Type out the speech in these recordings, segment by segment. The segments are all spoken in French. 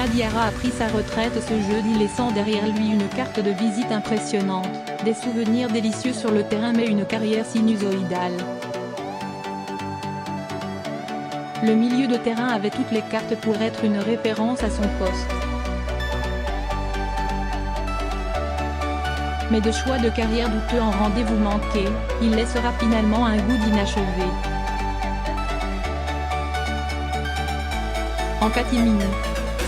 Lassana Diarra a pris sa retraite ce jeudi, laissant derrière lui une carte de visite impressionnante, des souvenirs délicieux sur le terrain mais une carrière sinusoïdale. Le milieu de terrain avait toutes les cartes pour être une référence à son poste. Mais de choix de carrière douteux en rendez-vous manqué, il laissera finalement un goût d'inachevé. En catimini.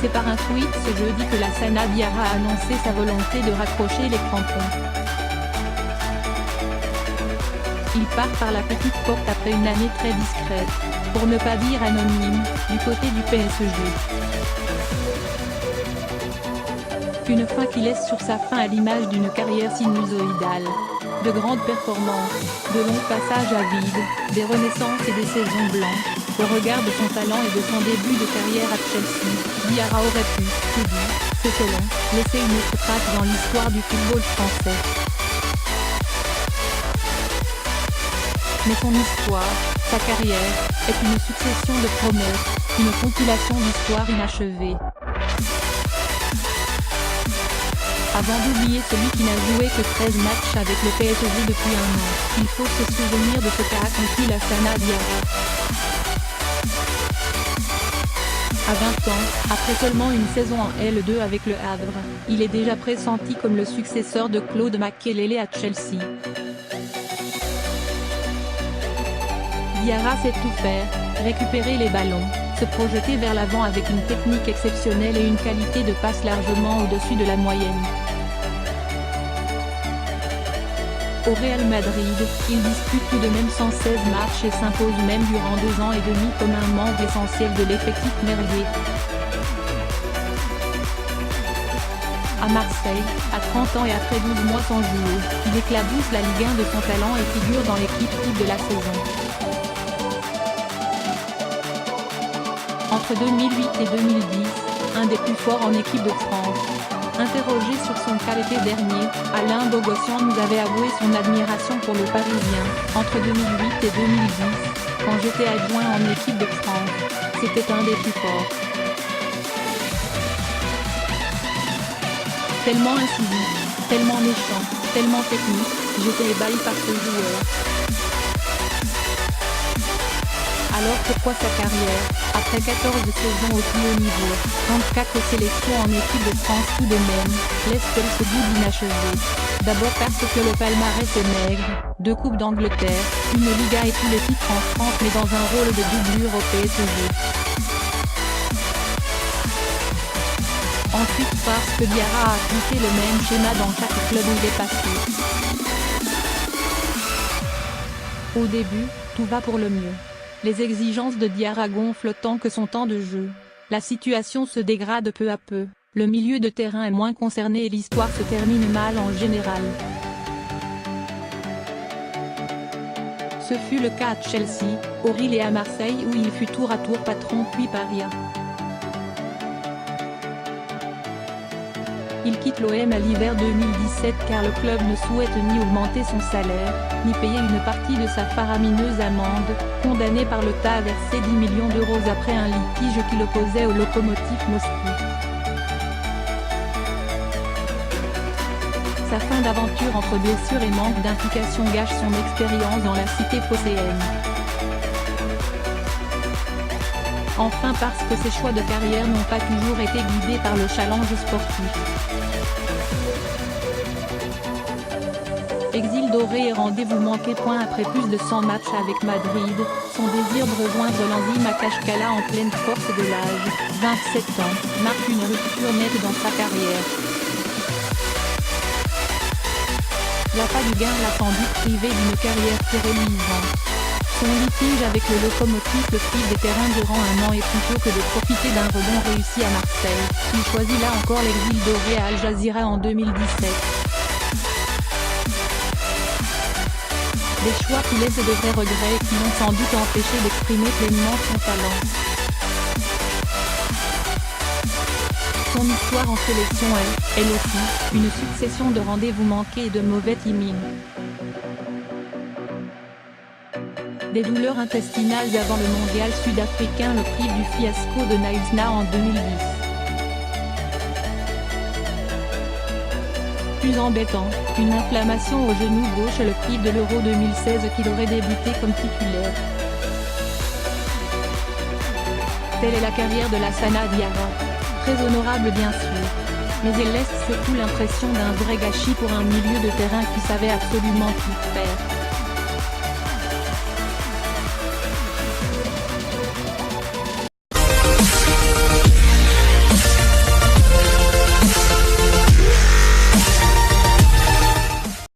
C'est par un tweet ce jeudi que Lassana Diarra a annoncé sa volonté de raccrocher les crampons. Il part par la petite porte après une année très discrète, pour ne pas dire anonyme, du côté du PSG. Une fin qui laisse sur sa fin à l'image d'une carrière sinusoïdale. De grandes performances, de longs passages à vide, des renaissances et des saisons blanches. Au regard de son talent et de son début de carrière à Chelsea, Diarra aurait pu, tout dit, c'est selon, laisser une autre trace dans l'histoire du football français. Mais son histoire, sa carrière, est une succession de promesses, une compilation d'histoires inachevées. Avant d'oublier celui qui n'a joué que 13 matchs avec le PSG depuis un an, il faut se souvenir de ce qu'a accompli Lassana Diarra. À 20 ans, après seulement une saison en L2 avec le Havre, il est déjà pressenti comme le successeur de Claude Makelele à Chelsea. Diarra sait tout faire, récupérer les ballons, se projeter vers l'avant avec une technique exceptionnelle et une qualité de passe largement au-dessus de la moyenne. Au Real Madrid, il dispute tout de même 116 matchs et s'impose même durant 2 ans et demi comme un membre essentiel de l'effectif merdier. À Marseille, à 30 ans et après 12 mois sans jouer, il éclabousse la Ligue 1 de son talent et figure dans l'équipe type de la saison. Entre 2008 et 2010, un des plus forts en équipe de France. Interrogé sur son cas l'été dernier, Alain Bogossian nous avait avoué son admiration pour le Parisien. Entre 2008 et 2010, quand j'étais adjoint en équipe de France, c'était un des plus forts. Tellement incisif, tellement méchant, tellement technique, j'étais ébahi par ce joueur. Alors pourquoi sa carrière, après 14 saisons au plus haut niveau, 34 sélections en équipe de France tout de même, laisse-t-elle ce goût d'inachevé? D'abord parce que le palmarès est maigre, 2 coupes d'Angleterre, une Liga et tous les titres en France mais dans un rôle de doublure au PSG. Ensuite parce que Diarra a appliqué le même schéma dans chaque club où il est passé. Au début, tout va pour le mieux. Les exigences de Diarra gonflent tant que son temps de jeu. La situation se dégrade peu à peu, le milieu de terrain est moins concerné et l'histoire se termine mal en général. Ce fut le cas à Chelsea, au Lille et à Marseille où il fut tour à tour patron puis paria. Il quitte l'OM à l'hiver 2017 car le club ne souhaite ni augmenter son salaire, ni payer une partie de sa faramineuse amende, condamné par l'État à verser 10 millions d'euros après un litige qui l'opposait au Lokomotiv Moscou. Sa fin d'aventure entre blessures et manque d'implication gâche son expérience dans la cité phocéenne. Enfin parce que ses choix de carrière n'ont pas toujours été guidés par le challenge sportif. Exil doré et rendez-vous manqué. Après plus de 100 matchs avec Madrid, son désir de rejoindre l'Andy Makashkala en pleine force de l'âge, 27 ans, marque une rupture nette dans sa carrière. L'appât du gain l'a sans doute privé d'une carrière très reluisante. Son litige avec le Lokomotiv le prive des terrains durant un an et plutôt que de profiter d'un rebond réussi à Marseille, il choisit là encore l'exil doré à Al Jazeera en 2017. Des choix qui laissent de vrais regrets et qui l'ont sans doute empêché d'exprimer pleinement son talent. Son histoire en sélection est, elle aussi, une succession de rendez-vous manqués et de mauvais timing. Des douleurs intestinales avant le mondial sud-africain le privent du fiasco de Naïsna en 2010. Plus embêtant, une inflammation au genou gauche le prive de l'Euro 2016 qu'il aurait débuté comme titulaire. Telle est la carrière de Lassana Diarra. Très honorable bien sûr. Mais elle laisse surtout l'impression d'un vrai gâchis pour un milieu de terrain qui savait absolument tout faire.